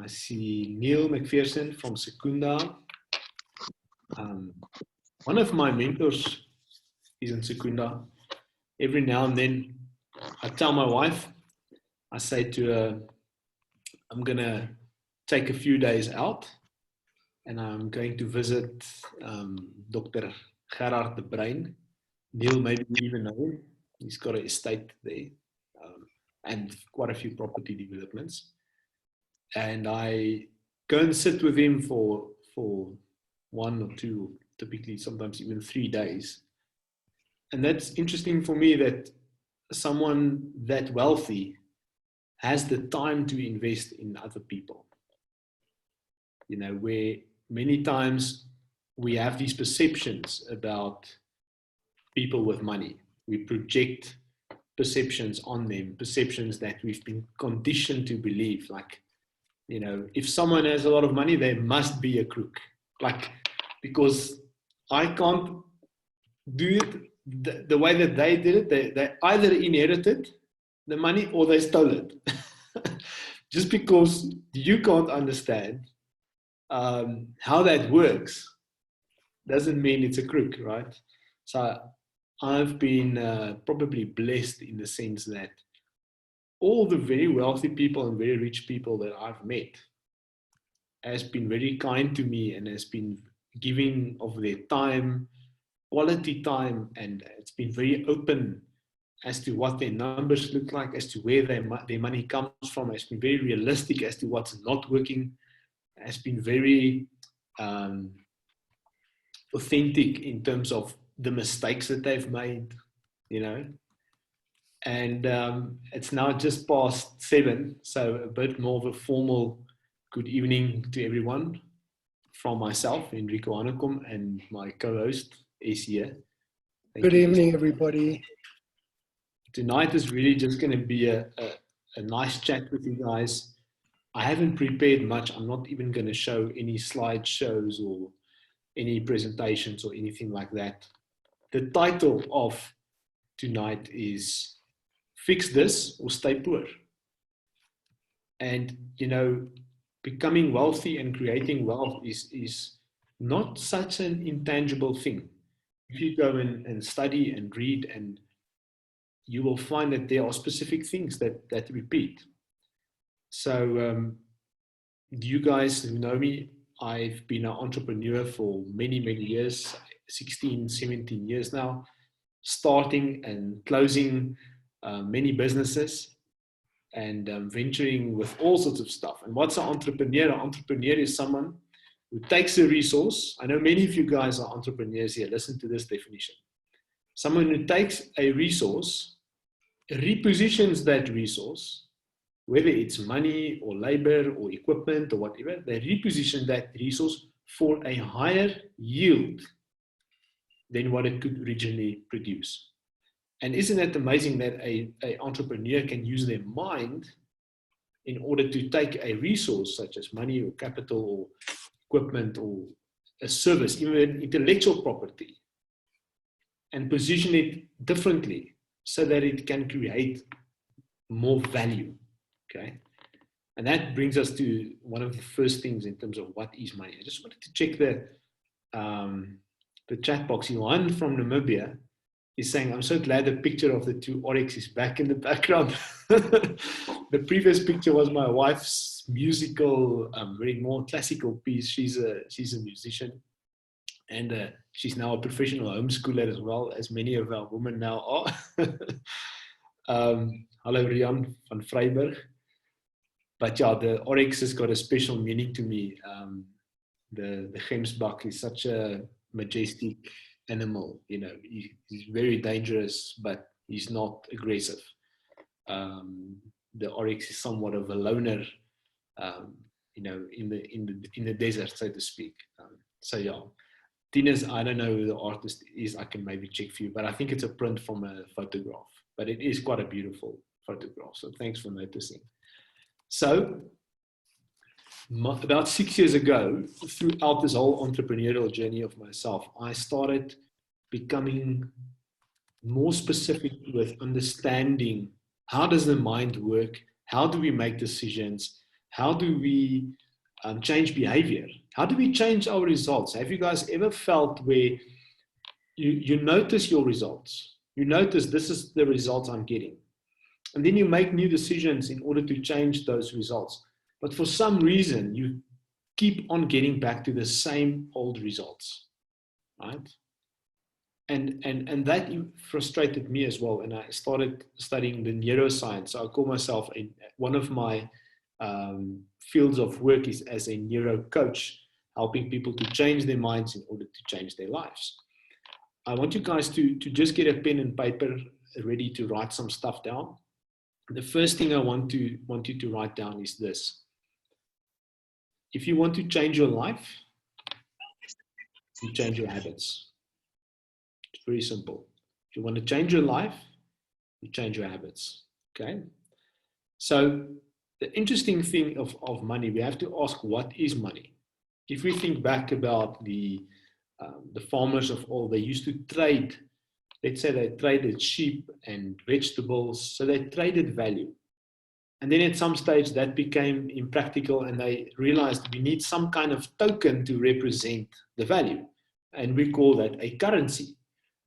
I see Neil McPherson from Secunda. One of my mentors is in Secunda. Every now and then I tell my wife, I say to her, I'm going to take a few days out and I'm going to visit Dr. Gerard de Bruin. Neil, maybe you even know him. He's got an estate there and quite a few property developments. And I go and sit with him for 1 or 2, typically sometimes even 3 days. And that's interesting for me that someone that wealthy has the time to invest in other people. You know, where many times we have these perceptions about people with money. We project perceptions on them, perceptions that we've been conditioned to believe. Like, you know, if someone has a lot of money, they must be a crook. Like, because I can't do it the way that they did it. They either inherited the money or they stole it. Just because you can't understand how that works doesn't mean it's a crook, right? So I've been probably blessed in the sense that all the very wealthy people and very rich people that I've met has been very kind to me and has been giving of their time, quality time, and it's been very open as to what their numbers look like, as to where their money comes from. It's been very realistic as to what's not working. Has been very authentic in terms of the mistakes that they've made, you know. And it's now just past 7, so a bit more of a formal good evening to everyone from myself, Enrico Hanekom, and my co-host, Ace here. Good evening, everybody. Tonight is really just going to be a nice chat with you guys. I haven't prepared much. I'm not even going to show any slideshows or any presentations or anything like that. The title of tonight is Fix This or Stay Poor. And, you know, becoming wealthy and creating wealth is not such an intangible thing. If you go and study and read, and you will find that there are specific things that repeat. So you guys who know me, I've been an entrepreneur for many, many years, 16, 17 years now, starting and closing many businesses and venturing with all sorts of stuff. And what's an entrepreneur? An entrepreneur is someone who takes a resource. I know many of you guys are entrepreneurs here. Listen to this definition. Someone who takes a resource, repositions that resource, whether it's money or labor or equipment or whatever, they reposition that resource for a higher yield than what it could originally produce. And isn't it amazing that an entrepreneur can use their mind in order to take a resource such as money or capital or equipment or a service, even intellectual property, and position it differently so that it can create more value, okay? And that brings us to one of the first things in terms of what is money. I just wanted to check the chat box. Johan from Namibia is saying, I'm so glad the picture of the 2 oryx is back in the background. The previous picture was my wife's musical, very more classical piece. She's a musician, and she's now a professional homeschooler as well, as many of our women now are. Hello, Rian van Vryburg. But yeah, the oryx has got a special meaning to me. The gemsbok is such a majestic animal, you know. He's very dangerous, but he's not aggressive. The oryx is somewhat of a loner, you know, in the desert, so to speak. So yeah, Tina's, I don't know who the artist is. I can maybe check for you, but I think it's a print from a photograph. But it is quite a beautiful photograph. So thanks for noticing. So about 6 years ago, throughout this whole entrepreneurial journey of myself, I started becoming more specific with understanding how does the mind work, how do we make decisions, How do we change behavior? How do we change our results? Have you guys ever felt where you notice your results? You notice this is the results I'm getting. And then you make new decisions in order to change those results. But for some reason, you keep on getting back to the same old results, right? And that frustrated me as well. And I started studying the neuroscience. So I call myself one of my fields of work is as a neuro coach, helping people to change their minds in order to change their lives. I want you guys to just get a pen and paper ready to write some stuff down. The first thing I want you to write down is this. If you want to change your life, you change your habits. It's very simple. If you want to change your life, you change your habits. Okay? So the interesting thing of money, we have to ask, what is money? If we think back about the farmers of old, they used to trade. Let's say they traded sheep and vegetables, so they traded value. And then at some stage that became impractical and they realized we need some kind of token to represent the value. And we call that a currency.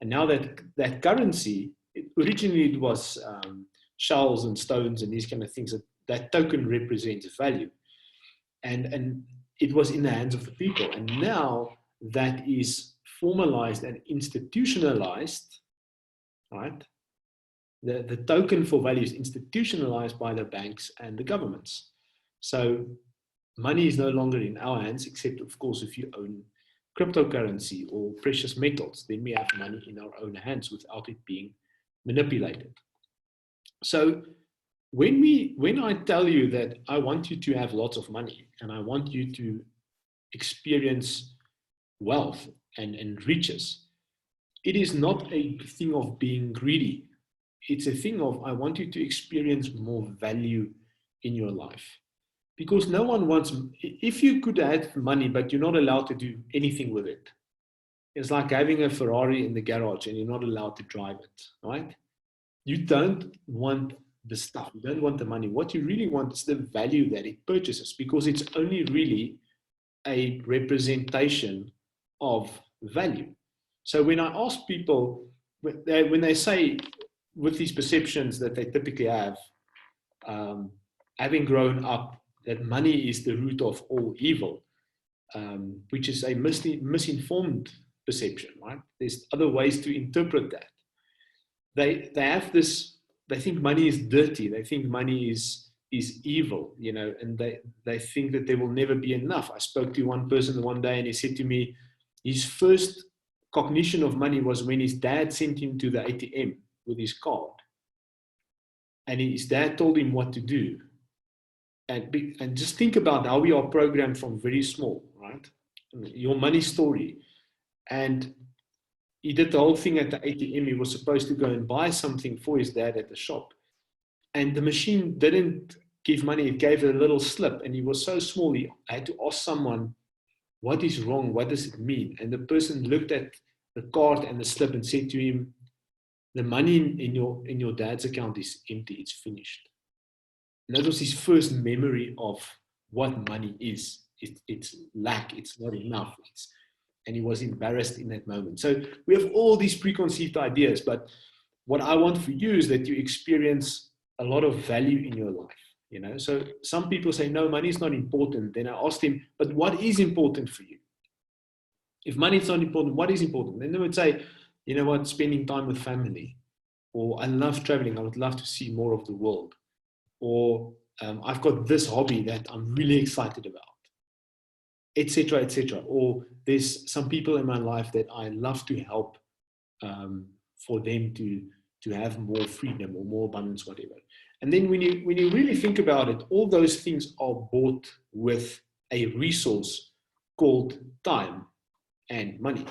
And now that currency, originally it was shells and stones and these kind of things, that token represents value. And it was in the hands of the people. And now that is formalized and institutionalized, right? The token for value is institutionalized by the banks and the governments. So money is no longer in our hands, except of course if you own cryptocurrency or precious metals, then we have money in our own hands without it being manipulated. So when I tell you that I want you to have lots of money and I want you to experience wealth and riches, it is not a thing of being greedy. It's a thing of, I want you to experience more value in your life. Because no one wants, if you could have money, but you're not allowed to do anything with it, it's like having a Ferrari in the garage and you're not allowed to drive it, right? You don't want the stuff, you don't want the money. What you really want is the value that it purchases, because it's only really a representation of value. So when I ask people, when they say, with these perceptions that they typically have, having grown up, that money is the root of all evil, which is a misinformed perception, right? There's other ways to interpret that. They have this, they think money is dirty, they think money is evil, you know, and they think that there will never be enough. I spoke to one person one day and he said to me, his first cognition of money was when his dad sent him to the ATM with his card. And his dad told him what to do. And just think about how we are programmed from very small, right? Your money story. And he did the whole thing at the ATM. He was supposed to go and buy something for his dad at the shop. And the machine didn't give money. It gave a little slip. And he was so small, he had to ask someone, what is wrong? What does it mean? And the person looked at the card and the slip and said to him, the money in your dad's account is empty, it's finished. And that was his first memory of what money is. It's lack, it's not enough. And he was embarrassed in that moment. So we have all these preconceived ideas, but what I want for you is that you experience a lot of value in your life. You know, so some people say, no, money is not important. Then I asked him, but what is important for you? If money is not important, what is important? Then they would say, you know what, spending time with family, or I love traveling, I would love to see more of the world, or I've got this hobby that I'm really excited about, etc., etc. Or there's some people in my life that I love to help for them to have more freedom or more abundance, whatever. And then when you really think about it, all those things are bought with a resource called time and money.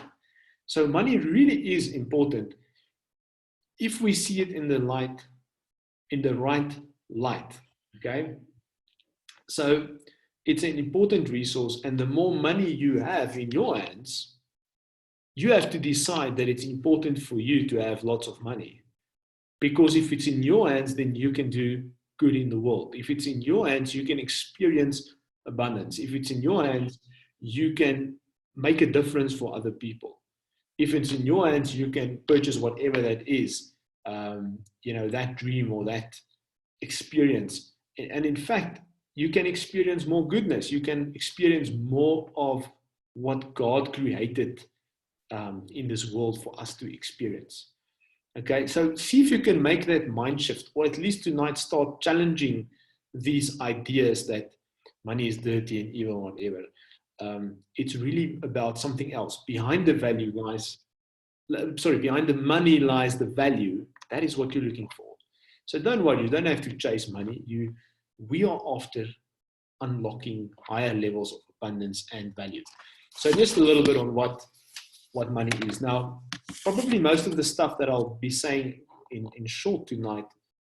So money really is important if we see it in the right light. Okay. So it's an important resource, and the more money you have in your hands, you have to decide that it's important for you to have lots of money. Because if it's in your hands, then you can do good in the world. If it's in your hands, you can experience abundance. If it's in your hands, you can make a difference for other people. If it's in your hands, you can purchase whatever that is, that dream or that experience. And in fact, you can experience more goodness. You can experience more of what God created in this world for us to experience. Okay, so see if you can make that mind shift, or at least tonight start challenging these ideas that money is dirty and evil or whatever. It's really about something else. Behind the money lies the value. That is what you're looking for. So don't worry, you don't have to chase money. We are after unlocking higher levels of abundance and value. So just a little bit on what money is. Now, probably most of the stuff that I'll be saying in short tonight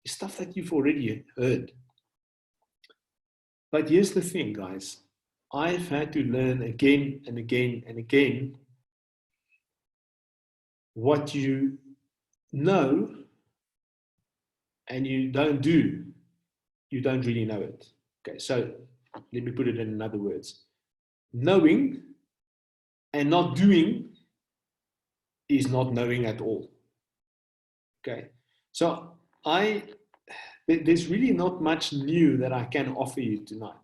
is stuff that you've already heard. But here's the thing, guys. I've had to learn again and again and again what you know and you don't do, you don't really know it. Okay, so let me put it in other words. Knowing and not doing is not knowing at all. Okay, so there's really not much new that I can offer you tonight.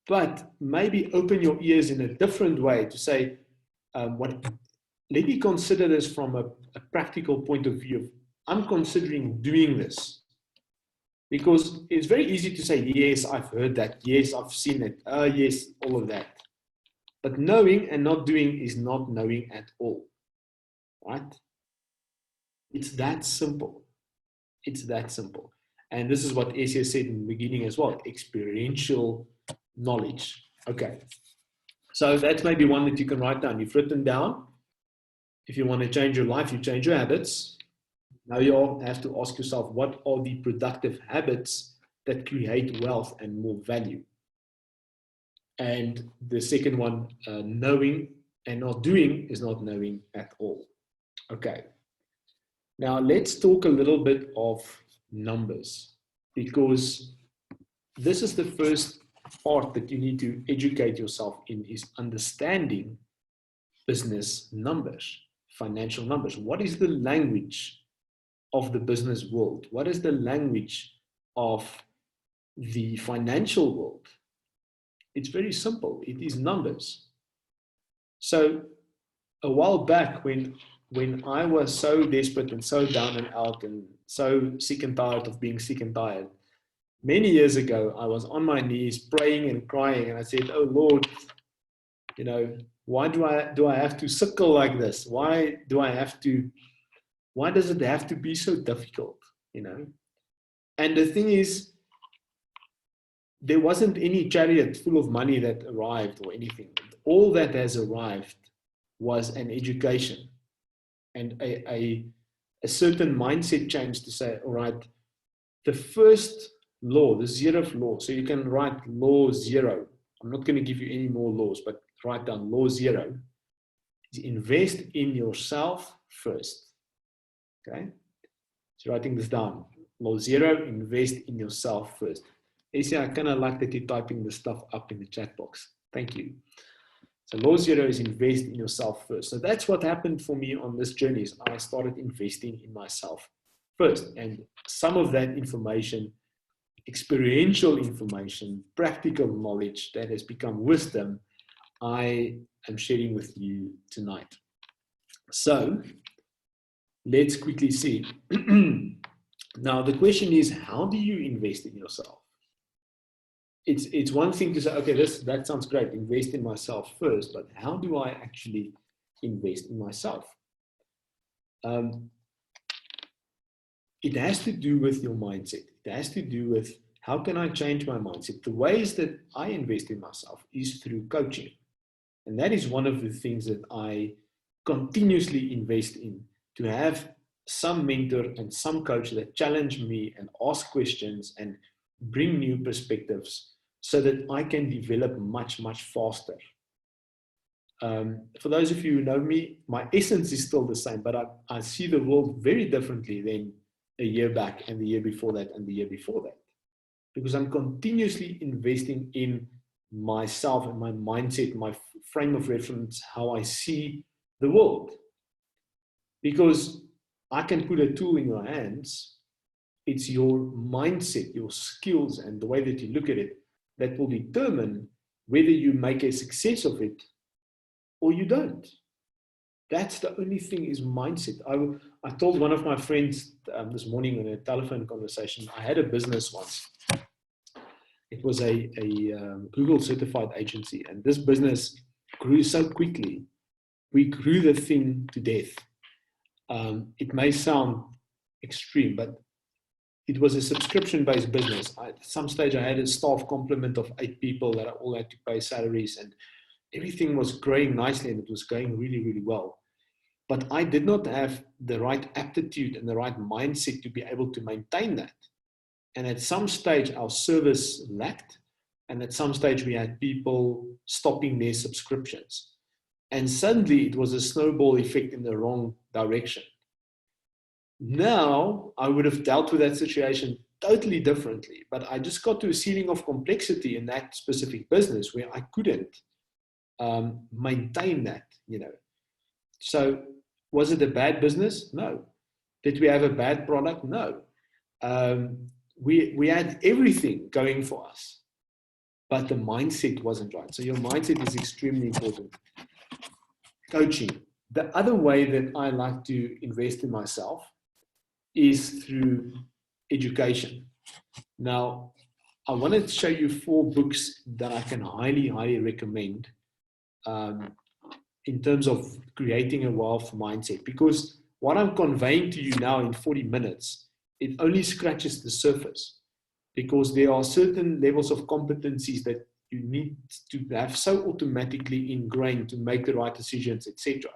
But maybe open your ears in a different way to say, let me consider this from a practical point of view. I'm considering doing this. Because it's very easy to say, yes, I've heard that. Yes, I've seen it. Yes, all of that. But knowing and not doing is not knowing at all. Right? It's that simple. It's that simple. And this is what Asia said in the beginning as well, experiential knowledge. Okay. So that's maybe one that you can write down. You've written down, if you want to change your life, you change your habits. Now you all have to ask yourself, what are the productive habits that create wealth and more value? And the second one, knowing and not doing is not knowing at all. Okay. Now let's talk a little bit of numbers, because this is the first part that you need to educate yourself in, is understanding business numbers, financial numbers. What is the language of the business world? What is the language of the financial world? It's very simple. It is numbers. So a while back when I was so desperate and so down and out and so sick and tired of being sick and tired, many years ago, I was on my knees praying and crying, and I said, oh Lord, why do I have to suckle like this? Why does it have to be so difficult? And the thing is, there wasn't any chariot full of money that arrived or anything. All that has arrived was an education and a certain mindset change to say, all right, the first law, the zeroth law, so you can write law 0. I'm not going to give you any more laws, but write down law 0, is invest in yourself first. Okay? So writing this down. Law 0, invest in yourself first. AC, I kind of like that you're typing this stuff up in the chat box. Thank you. So law 0 is invest in yourself first. So that's what happened for me on this journey, is I started investing in myself first. And some of that information, experiential information, practical knowledge that has become wisdom, I am sharing with you tonight. So let's quickly see. Now, the question is, how do you invest in yourself? It's one thing to say, okay, that sounds great, invest in myself first, but how do I actually invest in myself? It has to do with your mindset. It has to do with, how can I change my mindset? The ways that I invest in myself is through coaching. And that is one of the things that I continuously invest in, to have some mentor and some coach that challenge me and ask questions and bring new perspectives so that I can develop much, much faster. For those of you who know me, my essence is still the same, but I see the world very differently than a year back and the year before that and the year before that. Because I'm continuously investing in myself and my mindset, my frame of reference, how I see the world. Because I can put a tool in your hands. It's your mindset, your skills, and the way that you look at it that will determine whether you make a success of it or you don't. That's the only thing, is mindset. I told one of my friends this morning in a telephone conversation, I had a business once. It was a Google certified agency, and this business grew so quickly. We grew the thing to death. It may sound extreme, but it was a subscription-based business. At some stage, I had a staff complement of 8 people that I all had to pay salaries, and everything was growing nicely, and it was going really, really well. But I did not have the right aptitude and the right mindset to be able to maintain that. And at some stage, our service lacked, and at some stage, we had people stopping their subscriptions. And suddenly, it was a snowball effect in the wrong direction. Now, I would have dealt with that situation totally differently, but I just got to a ceiling of complexity in that specific business where I couldn't maintain that, So, was it a bad business? No. Did we have a bad product? No. We had everything going for us, but the mindset wasn't right. So your mindset is extremely important. Coaching. The other way that I like to invest in myself is through education. Now, I want to show you 4 books that I can highly, highly recommend in terms of creating a wealth mindset, because what I'm conveying to you now in 40 minutes, it only scratches the surface, because there are certain levels of competencies that you need to have so automatically ingrained to make the right decisions, etc.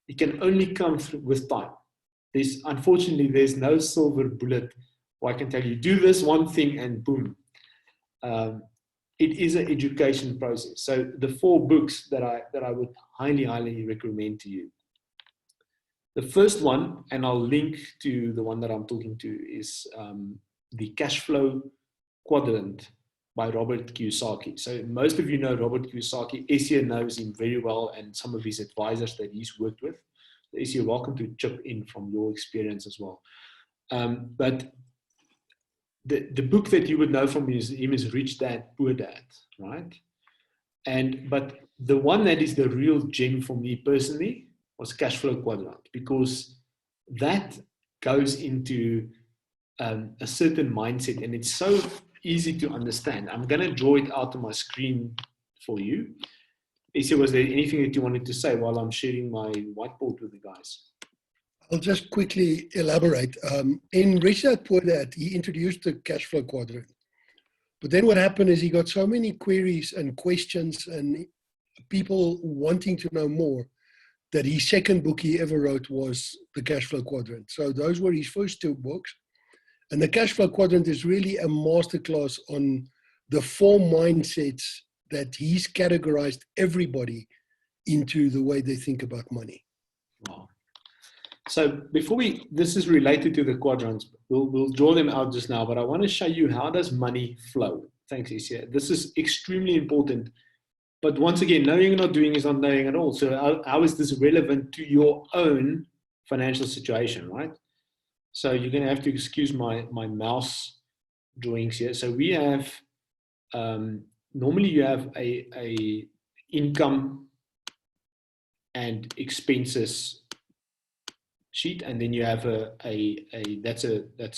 It can only come through with time. Unfortunately, there's no silver bullet where I can tell you, do this one thing and boom. It is an education process. So the 4 books that I would highly, highly recommend to you. The first one, and I'll link to the one that I'm talking to, is the Cashflow Quadrant by Robert Kiyosaki. So most of you know Robert Kiyosaki. Essia knows him very well, and some of his advisors that he's worked with. Essia, you're welcome to chip in from your experience as well. But the book that you would know from him is Rich Dad, Poor Dad, right? But the one that is the real gem for me personally was Cashflow Quadrant, because that goes into a certain mindset, and it's so easy to understand. I'm going to draw it out on my screen for you. Essia, was there anything that you wanted to say while I'm sharing my whiteboard with the guys? I'll just quickly elaborate. In Rich Dad Poor Dad, he introduced the cash flow quadrant. But then what happened is he got so many queries and questions and people wanting to know more that his second book he ever wrote was the Cash Flow Quadrant. So those were his first 2 books. And the Cash Flow Quadrant is really a masterclass on the 4 mindsets that he's categorized everybody into the way they think about money. Wow. So before this is related to the quadrants, we'll draw them out just now, but I want to show you how does money flow. Thanks, Essia. This is extremely important. But once again, knowing and not doing is not knowing at all. So how is this relevant to your own financial situation, right? So you're going to have to excuse my mouse drawings here. So we have, normally you have a income and expenses sheet, and then you have that's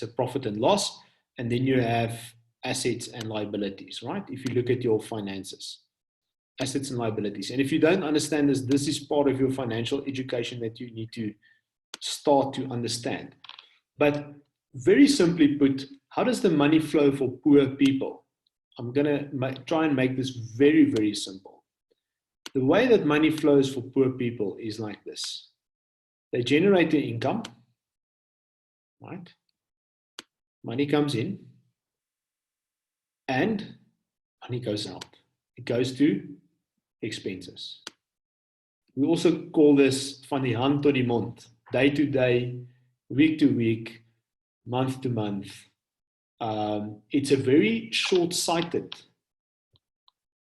a profit and loss, and then you have assets and liabilities, right? If you look at your finances. Assets and liabilities. And if you don't understand this is part of your financial education that you need to start to understand. But very simply put, how does the money flow for poor people? I'm going to try and make this very, very simple. The way that money flows for poor people is like this. They generate their income, right? Money comes in and money goes out. It goes to expenses. We also call this van die hand tot die mond, day to day, week to week, month to month. It's a very short-sighted.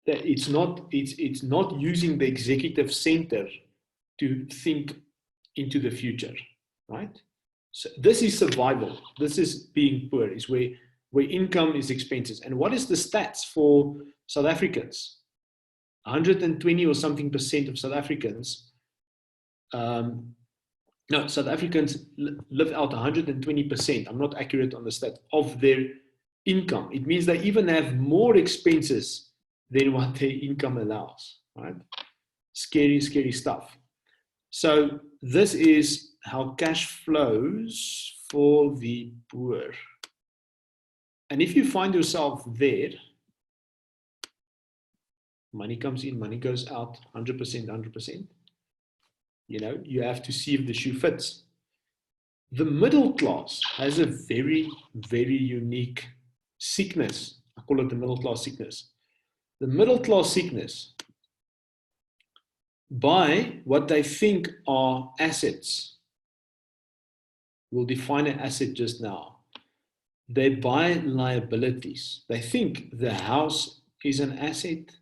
That it's not using the executive center to think into the future, right? So this is survival. This is being poor, is where income is expenses. And what is the stats for South Africans? 120 or something percent of South Africans, South Africans live out 120%. I'm not accurate on the stat of their income. It means they even have more expenses than what their income allows, right? Scary, scary stuff. So this is how cash flows for the poor. And if you find yourself there, money comes in, money goes out, 100%, 100%. You know, you have to see if the shoe fits. The middle class has a very, very unique sickness. I call it the middle class sickness. The middle class sickness, buy what they think are assets. We'll define an asset just now. They buy liabilities. They think the house is an asset,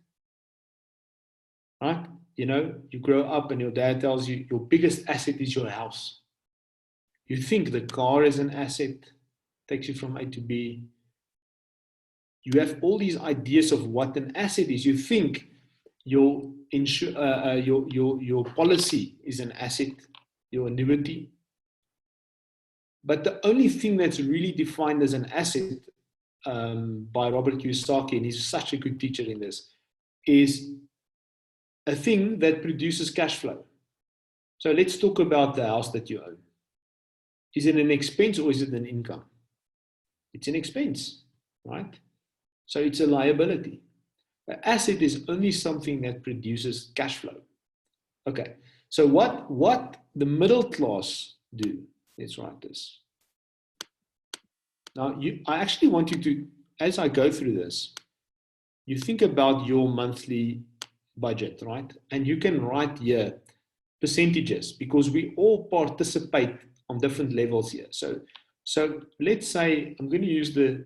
right? You know, you grow up and your dad tells you your biggest asset is your house. You think the car is an asset, takes you from A to B. You have all these ideas of what an asset is. You think your policy is an asset, your annuity. But the only thing that's really defined as an asset by Robert Kiyosaki, and he's such a good teacher in this, is a thing that produces cash flow. So let's talk about the house that you own. Is it an expense or is it an income? It's an expense, right? So it's a liability. An asset is only something that produces cash flow. Okay, so what the middle class do, let's write this. Now, I actually want you to, as I go through this, you think about your monthly budget, right? And you can write here percentages because we all participate on different levels here. So let's say, I'm going to use a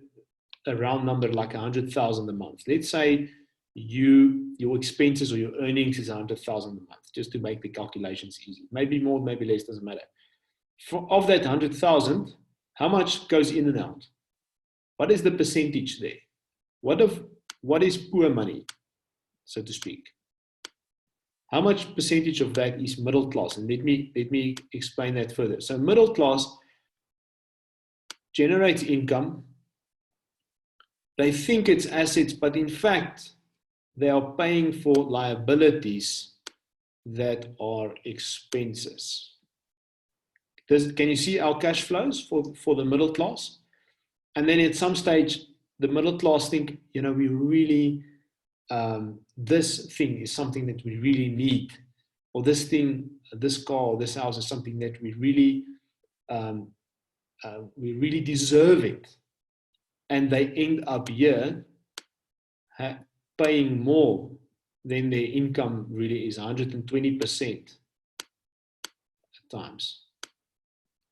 round number like 100,000 a month. Let's say your expenses or your earnings is 100,000 a month, just to make the calculations easy. Maybe more, maybe less, doesn't matter. Of that 100,000, how much goes in and out? What is the percentage there? What is poor money, so to speak? How much percentage of that is middle class? And let me explain that further. So middle class generates income. They think it's assets, but in fact, they are paying for liabilities that are expenses. Can you see our cash flows for the middle class? And then at some stage, the middle class think, you know, we really, this thing is something that we really need, or this thing, this car, or this house is something that we really deserve it. And they end up here paying more than their income really is, 120% at times.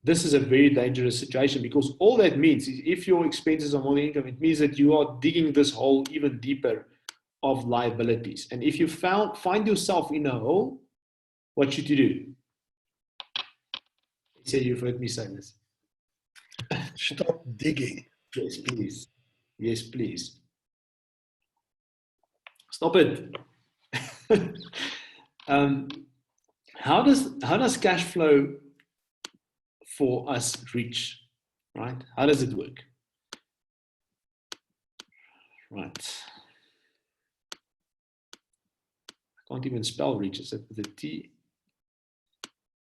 This is a very dangerous situation because all that means is if your expenses are more than income, it means that you are digging this hole even deeper of liabilities. And if you find yourself in a hole, what should you do? Say you've heard me say this. Stop digging. Yes, please. Yes, please. Stop it. How does cash flow for us reach, right? How does it work? Right. I can't even spell reach. Is it with a T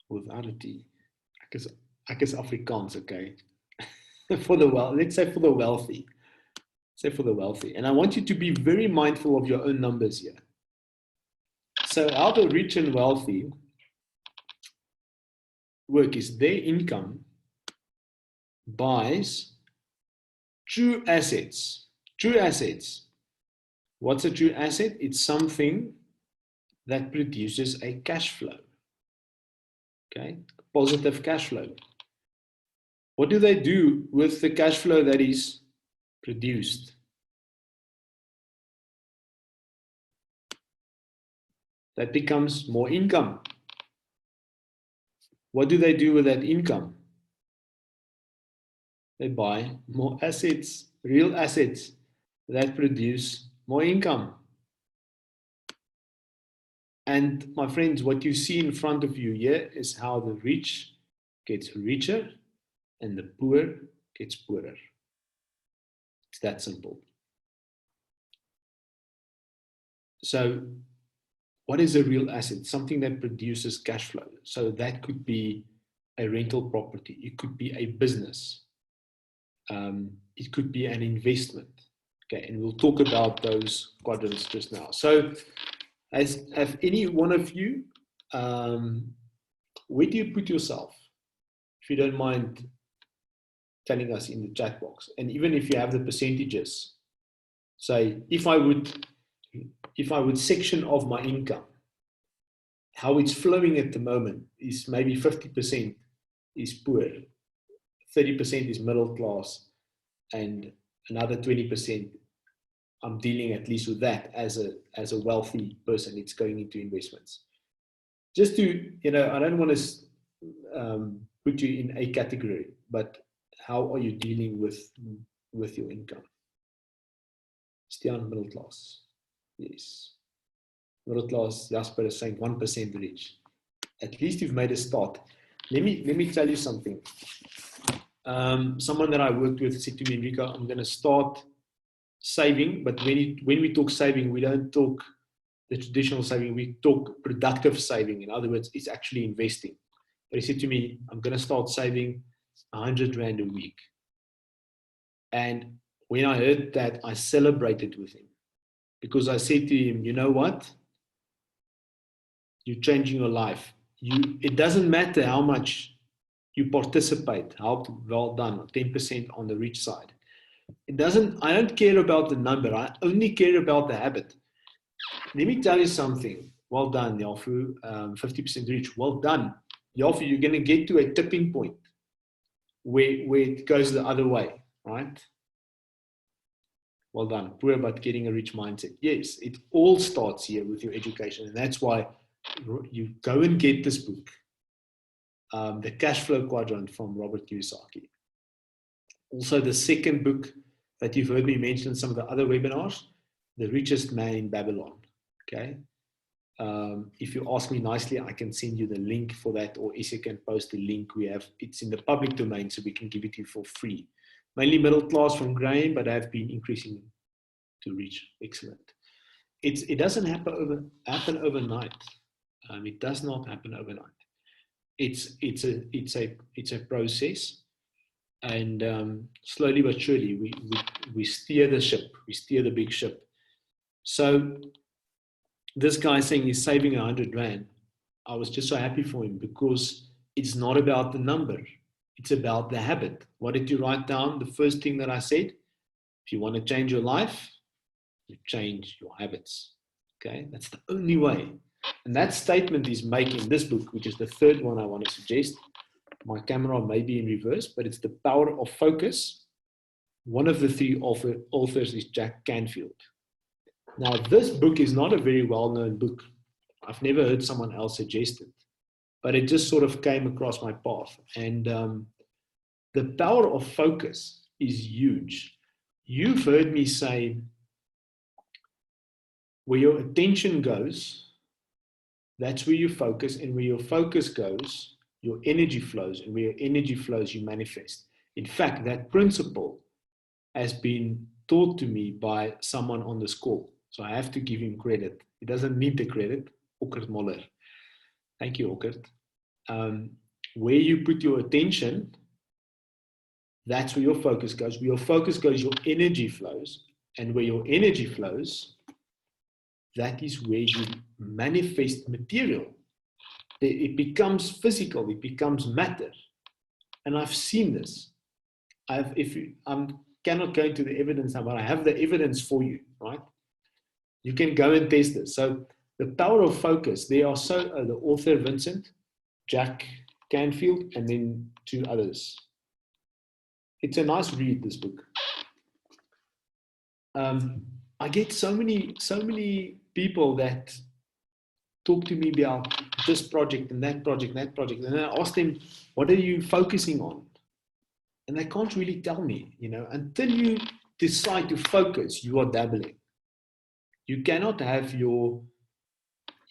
or without a T? I guess Afrikaans, okay. For the let's say for the wealthy. Say for the wealthy. And I want you to be very mindful of your own numbers here. So how the rich and wealthy work is their income buys true assets. True assets. What's a true asset? It's something that produces a cash flow. Okay, positive cash flow. What do they do with the cash flow that is produced? That becomes more income. What do they do with that income? They buy more assets, real assets that produce more income. And my friends, what you see in front of you here is how the rich gets richer and the poor gets poorer. It's that simple. So what is a real asset? Something that produces cash flow. So that could be a rental property. It could be a business. It could be an investment. Okay, and we'll talk about those quadrants just now. So have any one of you, where do you put yourself? If you don't mind telling us in the chat box. And even if you have the percentages, say, if I would section off my income, how it's flowing at the moment is maybe 50% is poor, 30% is middle class, and another 20%, I'm dealing at least with that as a wealthy person. It's going into investments. Just to, I don't want to put you in a category, but how are you dealing with your income? Stian, middle class. Yes. Middle class, Jasper is saying 1% rich. At least you've made a start. Let me tell you something. Someone that I worked with said to me, Enrico, I'm going to start saving, but when we talk saving, we don't talk the traditional saving, we talk productive saving. In other words, it's actually investing. But he said to me, I'm going to start saving 100 Rand a week. And when I heard that, I celebrated with him, because I said to him, you know what? You're changing your life. It doesn't matter how much you participate, how well done, 10% on the rich side. I don't care about the number. I only care about the habit. Let me tell you something. Well done, Yafu. 50% rich. Well done. Yafu, you're going to get to a tipping point where it goes the other way, right? Well done. Poor but getting a rich mindset. Yes, it all starts here with your education. And that's why you go and get this book, The Cashflow Quadrant from Robert Kiyosaki. Also, the second book that you've heard me mention in some of the other webinars, The Richest Man in Babylon. Okay. If you ask me nicely, I can send you the link for that, or Issa can post the link. It's in the public domain, so we can give it to you for free. Mainly middle class from Graham, but I've been increasing to rich. Excellent. It doesn't happen overnight. It does not happen overnight. It's a process, and slowly but surely we steer the ship. We steer the big ship. So this guy saying he's saving 100 Rand, I was just so happy for him, because it's not about the number. It's about the habit. What did you write down? The first thing that I said, if you want to change your life, you change your habits. Okay, that's the only way. And that statement is making in this book, which is the third one I want to suggest. My camera may be in reverse, but it's The Power of Focus. One of the three authors is Jack Canfield. Now, this book is not a very well-known book. I've never heard someone else suggest it, but it just sort of came across my path. And the power of focus is huge. You've heard me say, where your attention goes, that's where you focus, and where your focus goes, your energy flows, and where your energy flows, you manifest. In fact, that principle has been taught to me by someone on this call. So I have to give him credit. He doesn't need the credit. Ockert Moller. Thank you, Ockert. Where you put your attention, that's where your focus goes. Where your focus goes, your energy flows. And where your energy flows, that is where you manifest material. It becomes physical. It becomes matter. And I've seen this. I cannot go into the evidence now, but I have the evidence for you, right? You can go and test this. So the power of focus, there are the author Vincent, Jack Canfield, and then two others. It's a nice read, this book. I get so many people that talk to me about this project and that project, and then I ask them, what are you focusing on? And they can't really tell me, until you decide to focus, you are dabbling. You cannot have your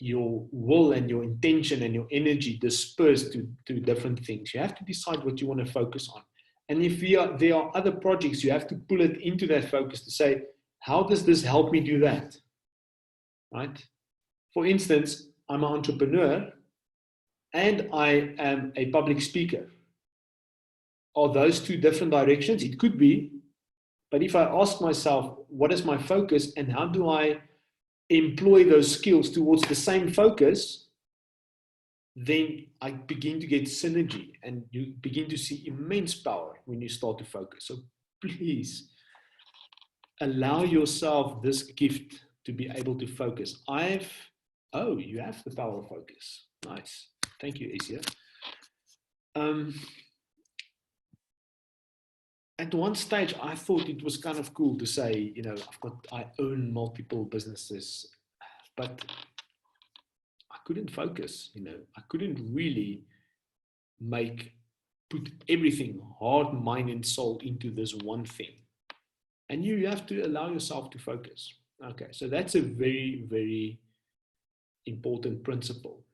will and your intention and your energy dispersed to different things. You have to decide what you want to focus on. And if there are other projects, you have to pull it into that focus to say, how does this help me do that? Right? For instance, I'm an entrepreneur and I am a public speaker. Are those two different directions? It could be. But if I ask myself, what is my focus and how do I employ those skills towards the same focus, then I begin to get synergy and you begin to see immense power when you start to focus. So please allow yourself this gift to be able to focus. You have the power of focus. Nice. Thank you, Asia. At one stage, I thought it was kind of cool to say, I own multiple businesses, but I couldn't focus, I couldn't really put everything, heart, mind, and soul into this one thing. And you have to allow yourself to focus. Okay, so that's a very, very important principle.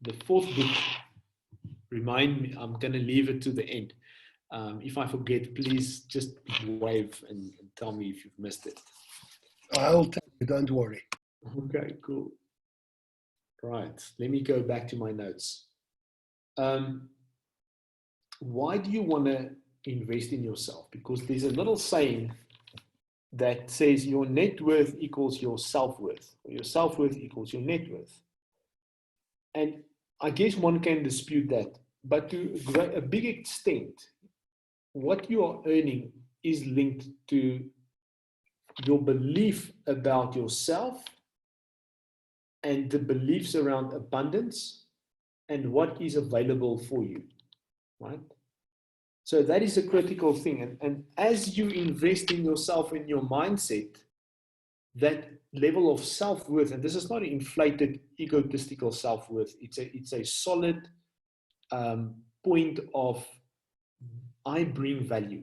The fourth book, remind me, I'm going to leave it to the end. If I forget, please just wave and tell me if you've missed it. I'll tell you, don't worry. Okay, cool. Right, let me go back to my notes. Why do you want to invest in yourself? Because there's a little saying that says your net worth equals your self-worth, or your self-worth equals your net worth. And I guess one can dispute that, but to a big extent, what you are earning is linked to your belief about yourself and the beliefs around abundance and what is available for you, right? So that is a critical thing. And as you invest in yourself, in your mindset, that level of self-worth, and this is not an inflated, egotistical self-worth, it's a solid point of I bring value,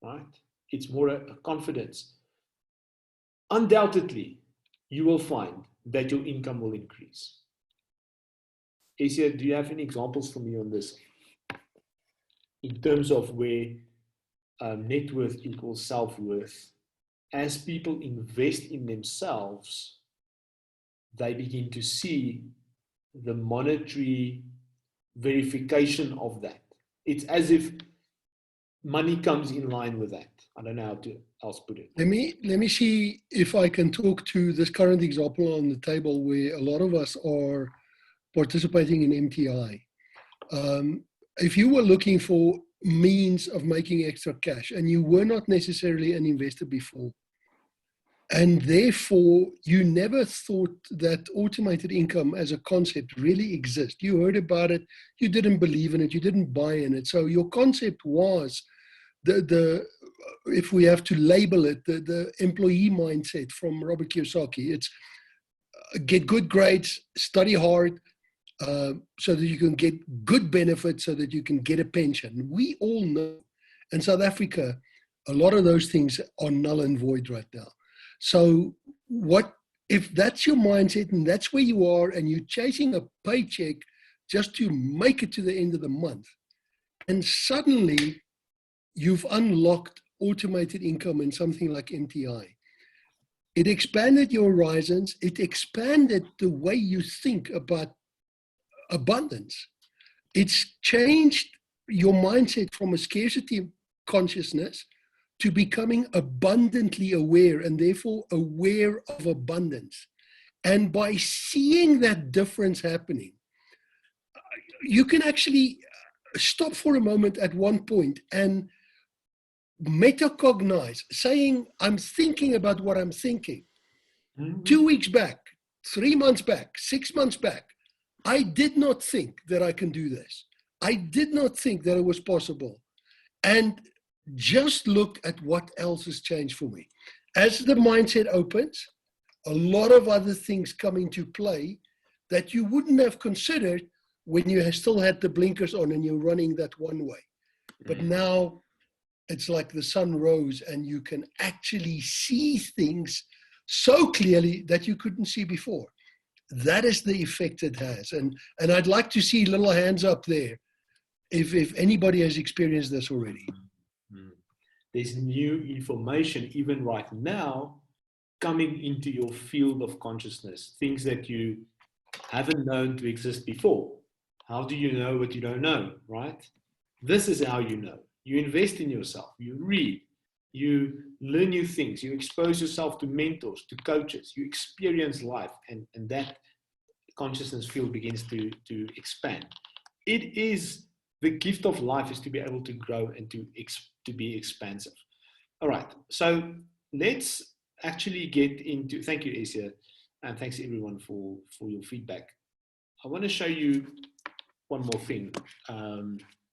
right? It's more a confidence. Undoubtedly, you will find that your income will increase. Asia, do you have any examples for me on this? In terms of where net worth equals self-worth, as people invest in themselves, they begin to see the monetary verification of that. It's as if money comes in line with that. I don't know how to else put it. Let me see if I can talk to this current example on the table where a lot of us are participating in MTI. If you were looking for means of making extra cash and you were not necessarily an investor before, and therefore you never thought that automated income as a concept really exists. You heard about it, you didn't believe in it, you didn't buy in it. So your concept was if we have to label it, the employee mindset from Robert Kiyosaki. It's get good grades, study hard, so that you can get good benefits, so that you can get a pension. We all know in South Africa, a lot of those things are null and void right now. So what if that's your mindset and that's where you are and you're chasing a paycheck just to make it to the end of the month, and suddenly you've unlocked automated income in something like MTI. It expanded your horizons. It expanded the way you think about abundance. It's changed your mindset from a scarcity consciousness to becoming abundantly aware and therefore aware of abundance. And by seeing that difference happening, you can actually stop for a moment at one point and metacognize, saying, I'm thinking about what I'm thinking. 2 weeks back, 3 months back, 6 months back, I did not think that I can do this. I did not think that it was possible. and just look at what else has changed for me. As the mindset opens, a lot of other things come into play that you wouldn't have considered when you still had the blinkers on and you're running that one way. But now it's like the sun rose and you can actually see things so clearly that you couldn't see before. That is the effect it has. And I'd like to see little hands up there if anybody has experienced this already. There's new information even right now coming into your field of consciousness, things that you haven't known to exist before. How do you know what you don't know, right? This is how you know. You invest in yourself, you read, you learn new things, you expose yourself to mentors, to coaches, you experience life, and that consciousness field begins to expand. It is the gift of life, is to be able to grow and to be expansive. All right, so let's actually get into, thank you, Asia, and thanks everyone for your feedback. I want to show you one more thing,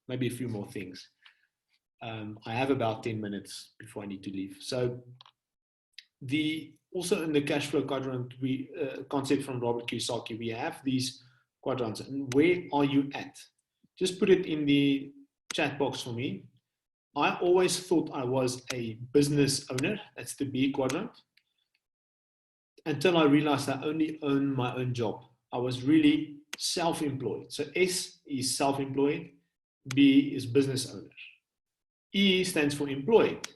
maybe a few more things. I have about 10 minutes before I need to leave. So also in the Cashflow quadrant, concept from Robert Kiyosaki, we have these quadrants. And where are you at? Just put it in the chat box for me. I always thought I was a business owner. That's the B quadrant. Until I realized I only own my own job. I was really self-employed. So S is self-employed. B is business owner. E stands for employed.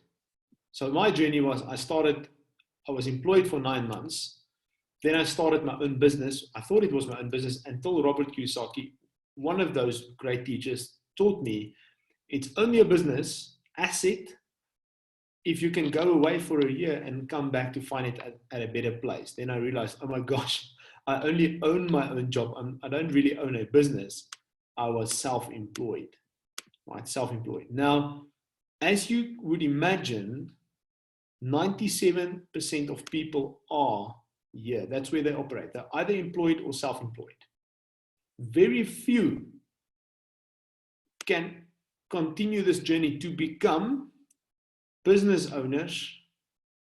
So my journey was, I was employed for 9 months. Then I started my own business. I thought it was my own business until Robert Kiyosaki, one of those great teachers, taught me it's only a business asset if you can go away for a year and come back to find it at a better place. Then I realized, oh my gosh, I only own my own job. I don't really own a business. I was self-employed, right? Self-employed. Now, as you would imagine, 97% of people are here. That's where they operate. They're either employed or self-employed. Very few can continue this journey to become business owners.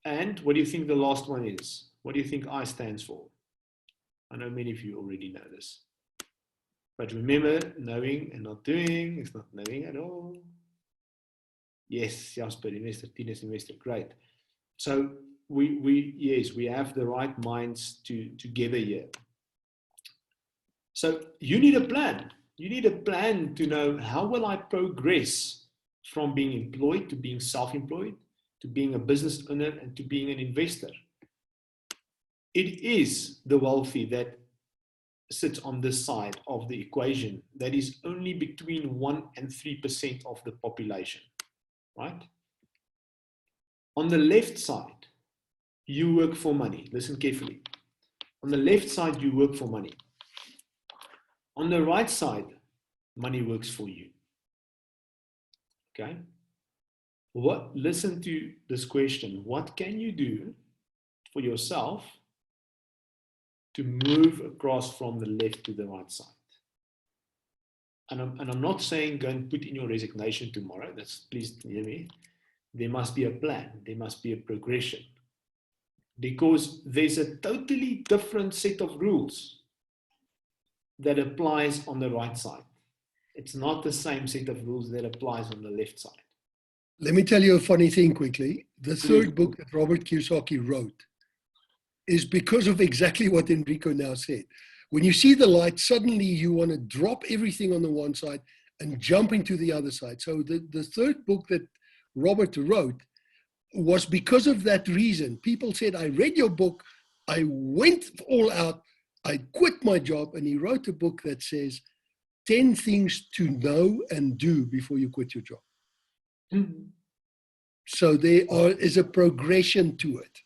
And what do you think the last one is? What do you think I stands for? I know many of you already know this. But remember, knowing and not doing is not knowing at all. Yes, Jasper, investor, Tina's investor, great. So we have the right minds together here. So you need a plan. You need a plan to know, how will I progress from being employed to being self-employed, to being a business owner, and to being an investor. It is the wealthy that sits on this side of the equation that is only between 1 and 3% of the population, right? On the left side, you work for money. Listen carefully. On the left side, you work for money. On the right side, money works for you. Okay? Listen to this question. What can you do for yourself to move across from the left to the right side? And I'm not saying go and put in your resignation tomorrow. Please hear me. There must be a plan. There must be a progression. Because there's a totally different set of rules that applies on the right side. It's not the same set of rules that applies on the left side. Let me tell you a funny thing quickly. The third book that Robert Kiyosaki wrote is because of exactly what Enrico now said. When you see the light, suddenly you want to drop everything on the one side and jump into the other side. So the third book that Robert wrote was because of that reason. People said, I read your book, I went all out, I quit my job, and he wrote a book that says 10 things to know and do before you quit your job. Mm-hmm. So there is a progression to it.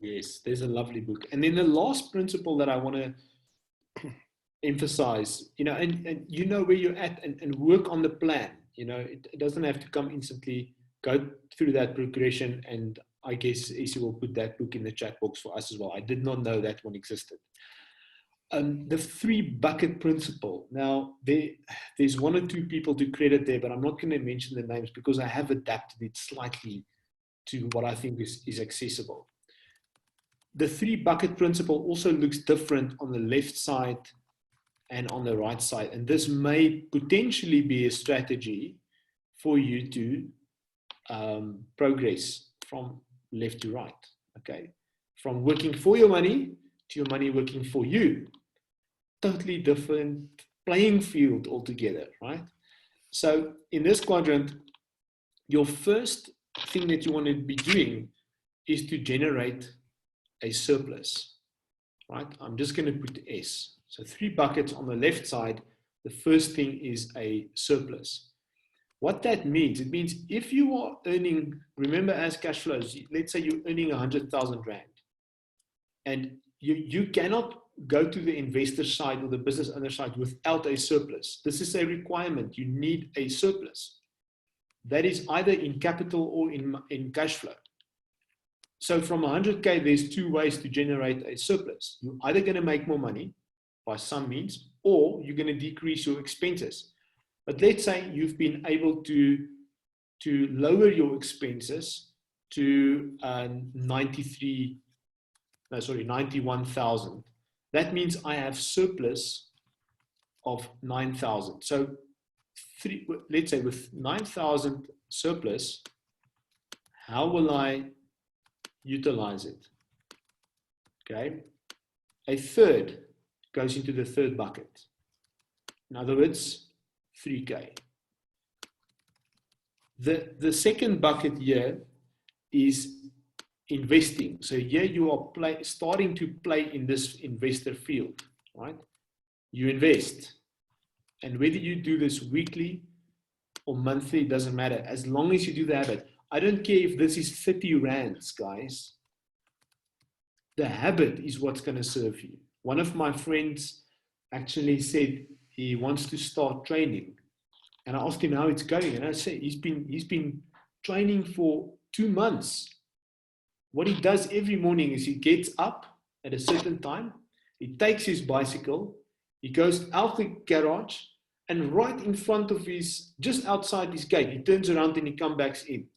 Yes, there's a lovely book. And then the last principle that I want to emphasize, and you know where you're at, and work on the plan. It doesn't have to come instantly. Go through that progression, and I guess Isi will put that book in the chat box for us as well. I did not know that one existed. the 3-bucket principle. Now, there's 1 or 2 people to credit there, but I'm not going to mention the names because I have adapted it slightly to what I think is accessible. The 3-bucket principle also looks different on the left side and on the right side. And this may potentially be a strategy for you to progress from left to right, okay? From working for your money to your money working for you. Totally different playing field altogether, right? So in this quadrant, your first thing that you want to be doing is to generate a surplus, right? I'm just going to put S. So 3 buckets on the left side. The first thing is a surplus. What that means, it means if you are earning, remember as cash flows, let's say you're earning 100,000 Rand, and you cannot go to the investor side or the business owner side without a surplus. This is a requirement. You need a surplus. That is either in capital or in cash flow. So from 100K, there's 2 ways to generate a surplus. You're either going to make more money by some means, or you're going to decrease your expenses. But let's say you've been able to lower your expenses to 91,000. That means I have surplus of 9,000. So let's say with 9,000 surplus, how will I utilize it? Okay. A third goes into the 3rd bucket. In other words, 3K. The 2nd bucket here is investing. So here you are starting to play in this investor field, right? You invest. And whether you do this weekly or monthly, it doesn't matter. As long as you do the habit. I don't care if this is 30 rands, guys. The habit is what's going to serve you. One of my friends actually said he wants to start training. And I asked him how it's going. And I said, he's been training for 2 months. What he does every morning is he gets up at a certain time. He takes his bicycle. He goes out the garage. And right in front of just outside his gate, he turns around and he comes back in.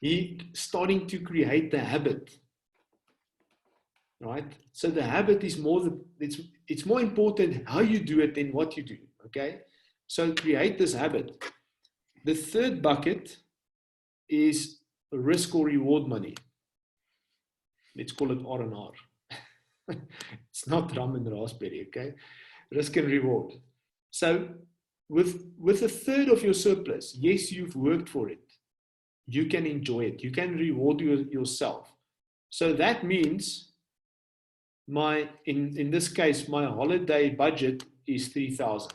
He's starting to create the habit. Right? So the habit is it's more important how you do it than what you do. Okay? So create this habit. The 3rd bucket is risk or reward money. Let's call it R&R. It's not rum and raspberry, okay? Risk and reward. So with 1/3 of your surplus, yes, you've worked for it. You can enjoy it. You can reward yourself. So that means in this case, my holiday budget is 3,000.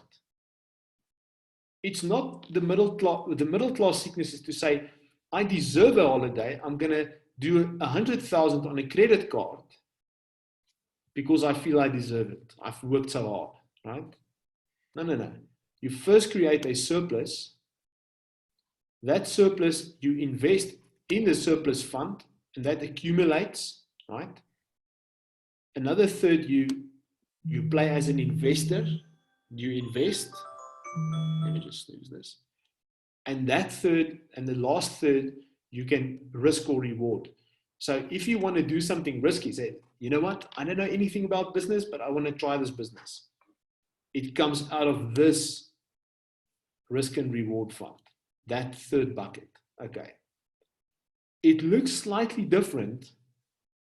It's not the middle class. The middle class sickness is to say, I deserve a holiday. I'm going to do 100,000 on a credit card because I feel I deserve it. I've worked so hard, right? No. You first create a surplus. That surplus, you invest in the surplus fund, and that accumulates, right? Another third, you play as an investor. You invest. Let me just use this. And that third, and the last third, you can risk or reward. So if you want to do something risky, say, you know what? I don't know anything about business, but I want to try this business. It comes out of this risk and reward fund, that 3rd bucket. Okay. It looks slightly different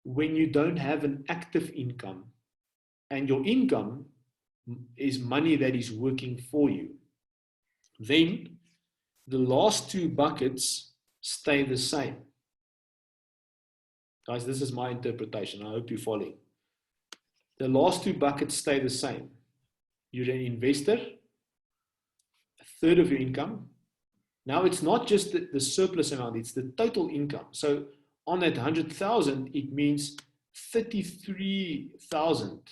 when you don't have an active income and your income is money that is working for you. Then the last 2 buckets stay the same. Guys, this is my interpretation. I hope you're following. The last 2 buckets stay the same. You're an investor, 1/3 of your income. Now it's not just the surplus amount, it's the total income. So on that 100,000, it means 33,000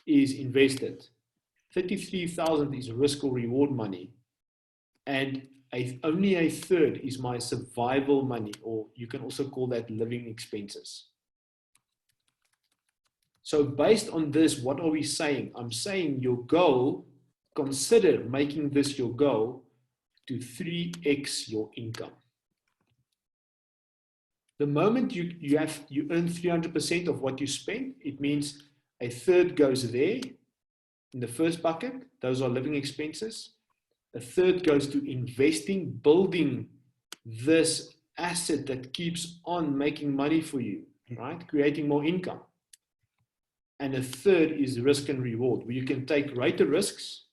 is invested. 33,000 is risk or reward money. And only 1/3 is my survival money, or you can also call that living expenses. So based on this, what are we saying? I'm saying your goal, consider making this your goal to 3x your income. The moment you earn 300% of what you spend, it means a third goes there in the first bucket. Those are living expenses. A third goes to investing, building this asset that keeps on making money for you, right? Creating more income. And a third is risk and reward, where you can take greater risks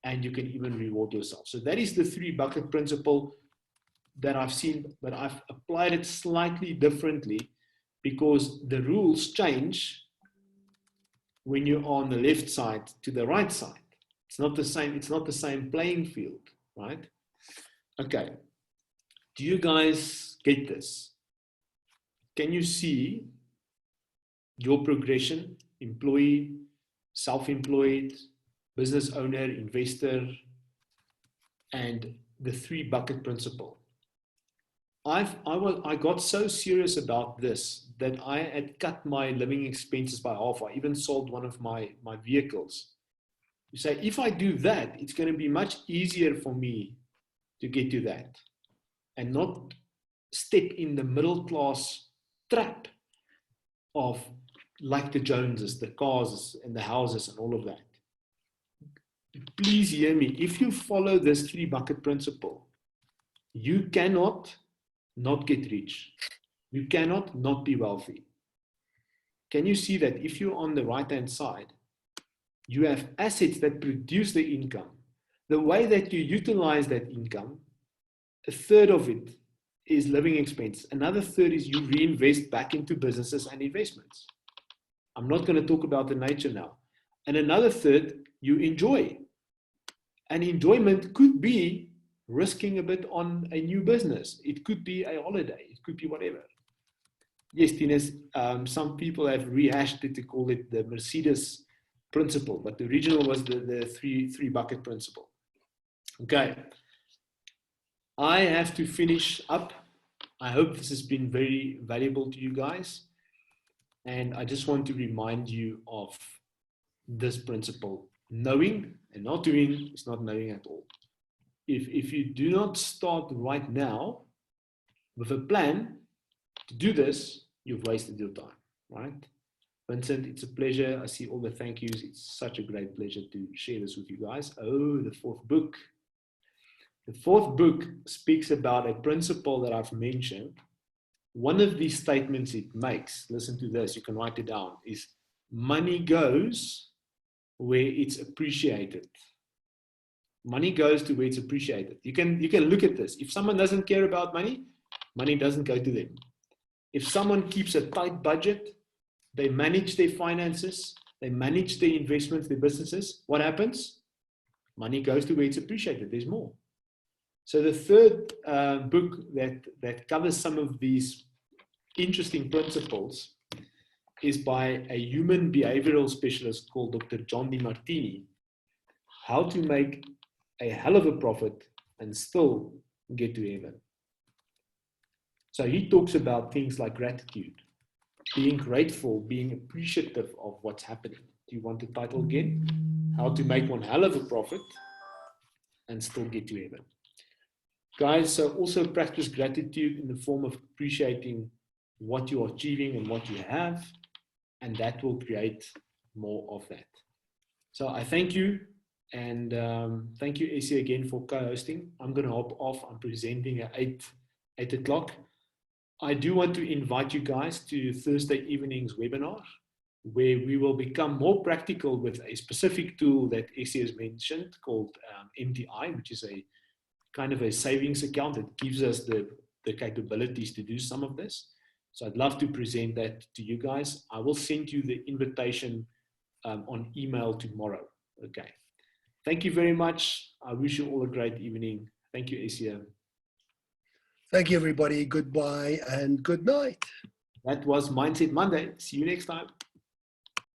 and you can even reward yourself. So that is the 3-bucket principle that I've seen, but I've applied it slightly differently because the rules change when you're on the left side to the right side. It's not the same. It's not the same playing field, right? Okay. Do you guys get this? Can you see your progression? Employee, self-employed, business owner, investor, and the 3-bucket principle. I got so serious about this that I had cut my living expenses by half. I even sold one of my vehicles. You say, if I do that, it's going to be much easier for me to get to that and not step in the middle class trap of like the Joneses, the cars and the houses and all of that. Please hear me. If you follow this 3-bucket principle, you cannot not get rich. You cannot not be wealthy. Can you see that if you're on the right-hand side, you have assets that produce the income. The way that you utilize that income, a third of it is living expense. Another third is you reinvest back into businesses and investments. I'm not going to talk about the nature now. And another third, you enjoy. And enjoyment could be risking a bit on a new business. It could be a holiday. It could be whatever. Yes, Tines, some people have rehashed it to call it the Mercedes principle, but the original was the three bucket principle. Okay. I have to finish up. I hope this has been very valuable to you guys. And I just want to remind you of this principle. Knowing and not doing is not knowing at all. If you do not start right now with a plan to do this, you've wasted your time, right? Vincent, it's a pleasure. I see all the thank yous. It's such a great pleasure to share this with you guys. Oh, the 4th book. The 4th book speaks about a principle that I've mentioned. One of these statements it makes, listen to this, you can write it down, is money goes where it's appreciated. Money goes to where it's appreciated. You can look at this. If someone doesn't care about money, money doesn't go to them. If someone keeps a tight budget, they manage their finances, they manage their investments, their businesses, what happens? Money goes to where it's appreciated. There's more. So the 3rd book that covers some of these interesting principles is by a human behavioral specialist called Dr. John DiMartini. How to make a hell of a profit and still get to heaven. So he talks about things like gratitude, being grateful, being appreciative of what's happening. Do you want the title again? How to make one hell of a profit and still get to heaven. Guys, so also practice gratitude in the form of appreciating what you are achieving and what you have, and that will create more of that. So I thank you, and thank you, AC, again for co-hosting. I'm going to hop off. I'm presenting at 8 o'clock. I do want to invite you guys to Thursday evening's webinar, where we will become more practical with a specific tool that AC has mentioned called MTI, which is a kind of a savings account that gives us the capabilities to do some of this. So I'd love to present that to you guys. I will send you the invitation on email tomorrow. Okay. Thank you very much. I wish you all a great evening. Thank you, ACM. Thank you, everybody. Goodbye and good night. That was Mindset Monday. See you next time.